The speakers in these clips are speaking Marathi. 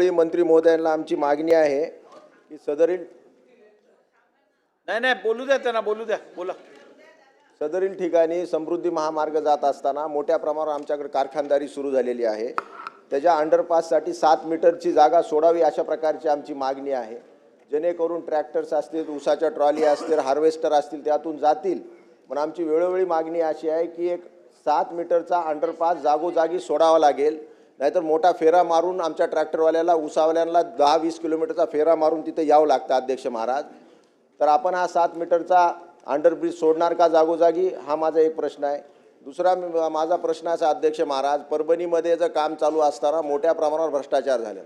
वेळोवेळी मंत्री महोदयांना आमची मागणी आहे की सदरील नाही बोलू द्या त्यांना, बोलू द्या, बोला. सदरील ठिकाणी समृद्धी महामार्ग जात असताना मोठ्या प्रमाणावर आमच्याकडे कारखानदारी सुरू झालेली आहे. त्याच्या अंडरपाससाठी 7 मीटरची जागा सोडावी अशा प्रकारची आमची मागणी आहे, जेणेकरून ट्रॅक्टर्स असतील, ऊसाच्या ट्रॉली असतील, हार्वेस्टर असतील त्यातून जातील. पण आमची वेळोवेळी मागणी अशी आहे की एक 7 मीटरचा अंडरपास जागोजागी सोडावा लागेल, नाहीतर मोठा फेरा मारून आमच्या ट्रॅक्टरवाल्याला, ऊसावाल्यांना 10-20 किलोमीटरचा फेरा मारून तिथे यावं लागतं अध्यक्ष महाराज. तर आपण हा 7 मीटरचा अंडरब्रिज सोडणार का जागोजागी, हा माझा एक प्रश्न आहे. दुसरा माझा प्रश्न असा अध्यक्ष महाराज, परभणीमध्ये जर काम चालू असताना मोठ्या प्रमाणावर भ्रष्टाचार झालेला,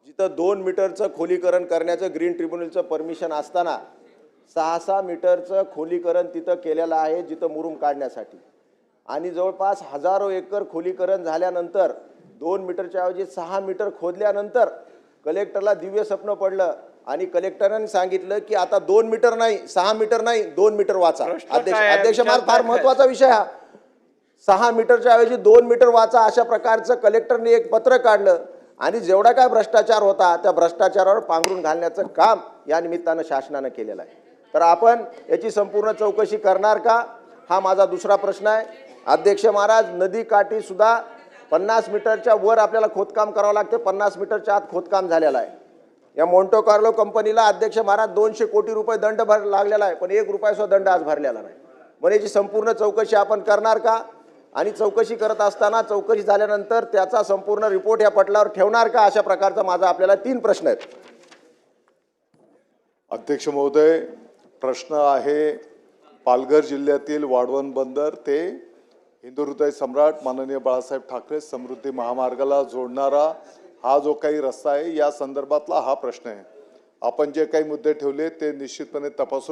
जिथं 2 मीटरचं खोलीकरण करण्याचं ग्रीन ट्रिब्युनलचं परमिशन असताना 6-6 मीटरचं खोलीकरण तिथं केलेलं आहे जिथं मुरुम काढण्यासाठी. आणि जवळपास हजारो एकर खोलीकरण झाल्यानंतर 2 मीटरच्या ऐवजी 6 मीटर खोदल्यानंतर कलेक्टरला दिव्य स्वप्न पडलं आणि कलेक्टरांनी सांगितलं की आता 2 मीटर नाही, 6 मीटर नाही, 2 मीटर वाचा. अध्यक्ष महाराज, फार महत्वाचा विषय हा. 6 मीटरच्या ऐवजी 2 मीटर वाचा अशा प्रकारचं कलेक्टरने एक पत्र काढलं आणि जेवढा काय भ्रष्टाचार होता त्या भ्रष्टाचारावर पांघरून घालण्याचं काम या निमित्तानं शासनानं केलेलं आहे. तर आपण याची संपूर्ण चौकशी करणार का, हा माझा दुसरा प्रश्न आहे. अध्यक्ष महाराज, नदी काठी सुद्धा 50 मीटरच्या वर आपल्याला खोदकाम करावं लागते, 50 मीटरच्या आत खोदकाम झालेलं आहे. या मोंटो कार्लो कंपनीला अध्यक्ष महाराज 200 कोटी रुपये दंड लागलेला आहे, पण 1 रुपया सुद्धा दंड आज भरलेला नाही. म्हणजे याची संपूर्ण चौकशी आपण करणार का, आणि चौकशी करत असताना चौकशी झाल्यानंतर त्याचा संपूर्ण रिपोर्ट या पटलावर ठेवणार का, अशा प्रकारचा माझा आपल्याला 3 प्रश्न आहेत. अध्यक्ष महोदय, प्रश्न आहे पालघर जिल्ह्यातील वाढवण बंदर ते हिंदुहृदय सम्राट माननीय बाळासाहेब ठाकरे समृद्धी महामार्गाला जोडणारा हा जो काही रस्ता आहे या संदर्भातला हा प्रश्न आहे. आपण जे काही मुद्दे ठेवले ते निश्चितपणे तपासून